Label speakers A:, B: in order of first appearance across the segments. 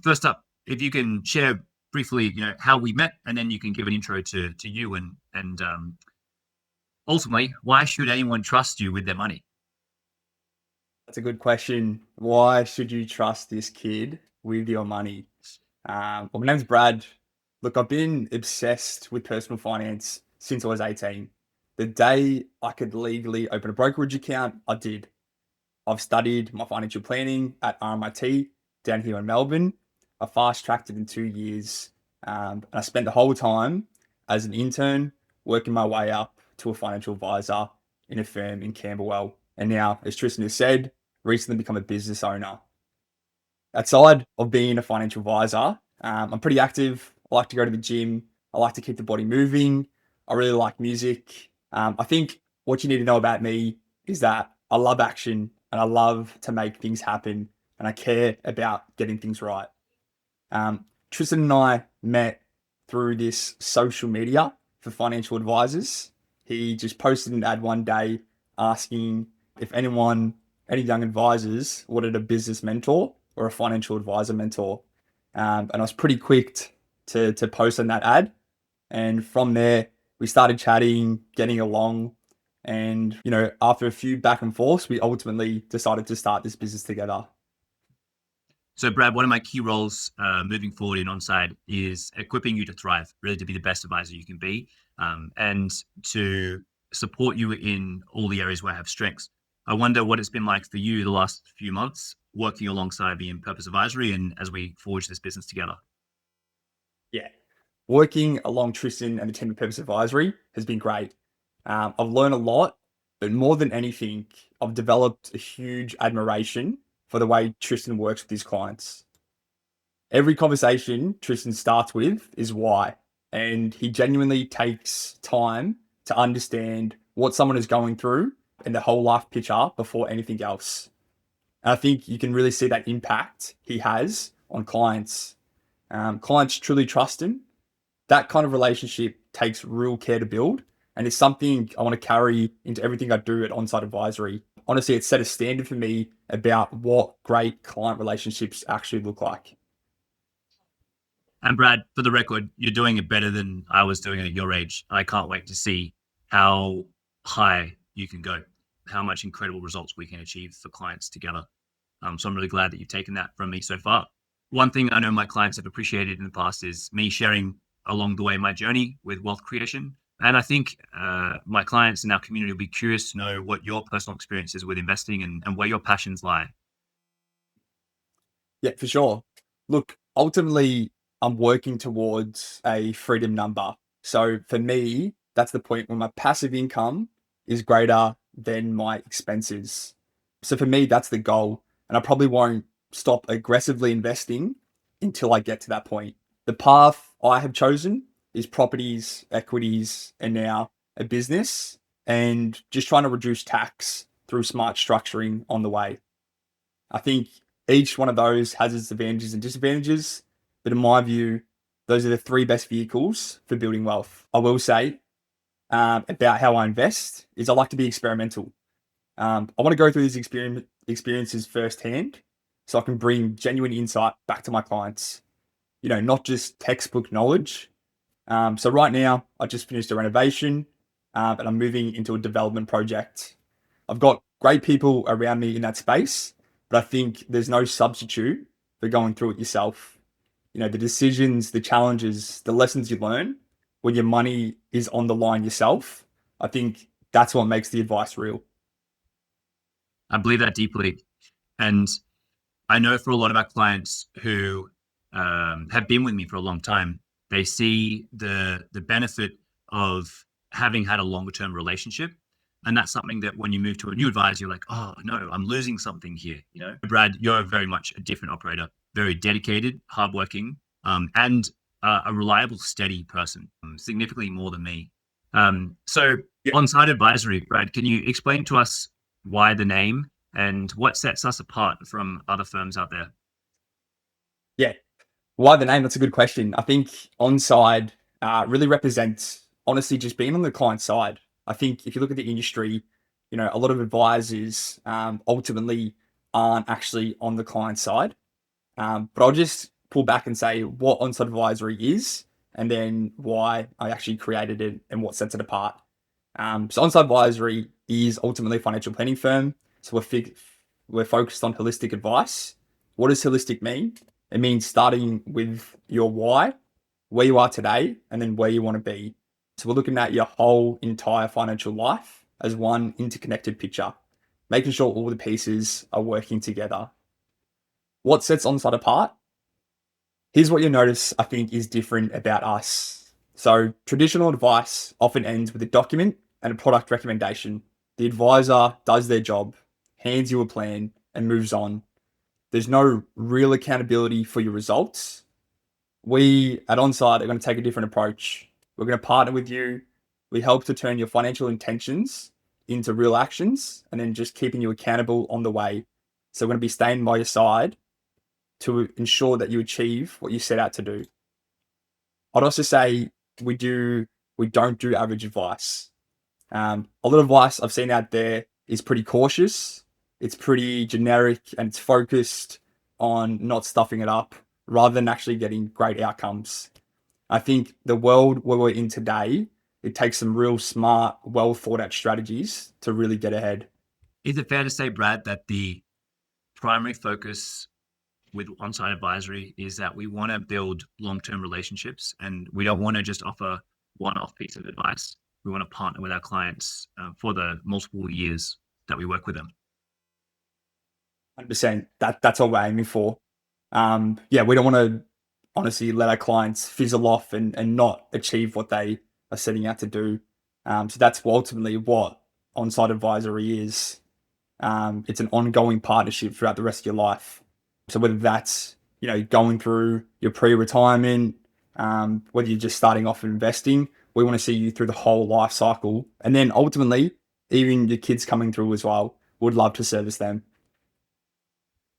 A: First up, if you can share briefly, how we met, and then you can give an intro to you and ultimately, why should anyone trust you with their money?
B: That's a good question. Why should you trust this kid with your money? My name's Brad. Look, I've been obsessed with personal finance since I was 18. The day I could legally open a brokerage account, I did. I've studied my financial planning at RMIT down here in Melbourne. I fast tracked it in 2 years. And I spent the whole time as an intern working my way up to a financial advisor in a firm in Camberwell. And now, as Tristan has said, recently become a business owner. Outside of being a financial advisor, I'm pretty active. I like to go to the gym. I like to keep the body moving. I really like music. I think what you need to know about me is that I love action and I love to make things happen and I care about getting things right. Tristan and I met through this social media for financial advisors. He just posted an ad one day asking if any young advisors wanted a business mentor or a financial advisor mentor. And I was pretty quick to post on that ad. And from there, we started chatting, getting along. And, after a few back and forths, we ultimately decided to start this business together.
A: So, Brad, one of my key roles moving forward in Onside is equipping you to thrive, really to be the best advisor you can be, and to support you in all the areas where I have strengths. I wonder what it's been like for you the last few months working alongside me in Purpose Advisory and as we forge this business together.
B: Yeah. Working along Tristan and the team at Purpose Advisory has been great. I've learned a lot, but more than anything, I've developed a huge admiration for the way Tristan works with his clients. Every conversation Tristan starts with is why, and he genuinely takes time to understand what someone is going through and the whole life picture before anything else. And I think you can really see that impact he has on clients. Clients truly trust him. That kind of relationship takes real care to build. And it's something I want to carry into everything I do at Onside Advisory. Honestly, it's set a standard for me about what great client relationships actually look like.
A: And Brad, for the record, you're doing it better than I was doing it at your age. I can't wait to see how high you can go, how much incredible results we can achieve for clients together. So I'm really glad that you've taken that from me so far. One thing I know my clients have appreciated in the past is me sharing along the way my journey with wealth creation. And I think my clients in our community will be curious to know what your personal experience is with investing and where your passions lie.
B: Yeah, for sure. Look, ultimately, I'm working towards a freedom number. So for me, that's the point where my passive income is greater than my expenses. So for me, that's the goal. And I probably won't stop aggressively investing until I get to that point. The path I have chosen is properties, equities, and now a business, and just trying to reduce tax through smart structuring on the way. I think each one of those has its advantages and disadvantages, but in my view, those are the three best vehicles for building wealth. I will say about how I invest is I like to be experimental. I want to go through these experiences firsthand so I can bring genuine insight back to my clients, not just textbook knowledge. So right now, I just finished a renovation and I'm moving into a development project. I've got great people around me in that space, but I think there's no substitute for going through it yourself. The decisions, the challenges, the lessons you learn when your money is on the line yourself. I think that's what makes the advice real.
A: I believe that deeply. And I know for a lot of our clients who have been with me for a long time, they see the benefit of having had a longer term relationship. And that's something that when you move to a new advisor, you're like, oh no, I'm losing something here. Brad, you're very much a different operator, very dedicated, hardworking, and a reliable, steady person, significantly more than me. So
B: Yeah.
A: on-site advisory, Brad, can you explain to us why the name and what sets us apart from other firms out there?
B: Yeah. Why the name? That's a good question. I think onside really represents honestly just being on the client side. I think if you look at the industry, a lot of advisors ultimately aren't actually on the client side. But I'll just pull back and say what Onside Advisory is, and then why I actually created it and what sets it apart. So Onside Advisory is ultimately a financial planning firm. So we're focused on holistic advice. What does holistic mean? It means starting with your why, where you are today, and then where you want to be. So we're looking at your whole entire financial life as one interconnected picture, making sure all the pieces are working together. What sets Onside apart? Here's what you'll notice I think is different about us. So traditional advice often ends with a document and a product recommendation. The advisor does their job, hands you a plan, and moves on. There's no real accountability for your results. We at Onside are going to take a different approach. We're going to partner with you. We help to turn your financial intentions into real actions and then just keeping you accountable on the way. So we're going to be staying by your side to ensure that you achieve what you set out to do. I'd also say we don't do average advice. A lot of advice I've seen out there is pretty cautious. It's pretty generic and it's focused on not stuffing it up rather than actually getting great outcomes. I think the world where we're in today, it takes some real smart, well thought out strategies to really get ahead.
A: Is it fair to say, Brad, that the primary focus with Onside Advisory is that we want to build long-term relationships and we don't want to just offer one-off piece of advice. We want to partner with our clients for the multiple years that we work with them.
B: 100%. That's what we're aiming for. Yeah, we don't want to honestly let our clients fizzle off and not achieve what they are setting out to do. So that's ultimately what Onside Advisory is. It's an ongoing partnership throughout the rest of your life. So whether that's, going through your pre-retirement, whether you're just starting off investing, we want to see you through the whole life cycle. And then ultimately, even your kids coming through as well, would love to service them.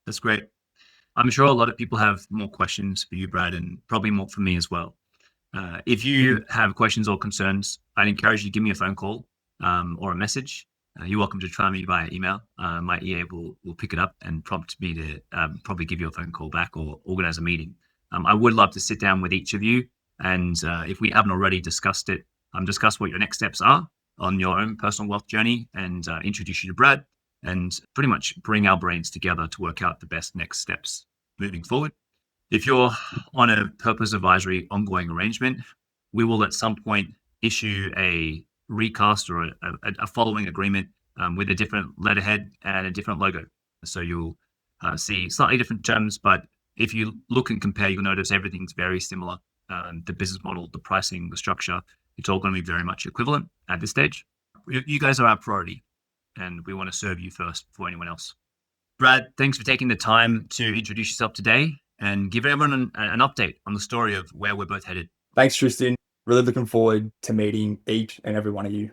A: That's great. I'm sure a lot of people have more questions for you, Brad, and probably more for me as well. If you have questions or concerns, I'd encourage you to give me a phone call or a message. You're welcome to try me via email. My EA will pick it up and prompt me to probably give you a phone call back or organize a meeting. I would love to sit down with each of you and if we haven't already discussed it, discuss what your next steps are on your own personal wealth journey and introduce you to Brad and pretty much bring our brains together to work out the best next steps moving forward. If you're on a purpose advisory ongoing arrangement, we will at some point issue a recast or a following agreement with a different letterhead and a different logo. So you'll see slightly different terms, but if you look and compare, you'll notice everything's very similar. The business model, the pricing, the structure, it's all going to be very much equivalent at this stage. You guys are our priority and we want to serve you first before anyone else. Brad, thanks for taking the time to introduce yourself today and give everyone an update on the story of where we're both headed.
B: Thanks, Tristan. Really looking forward to meeting each and every one of you.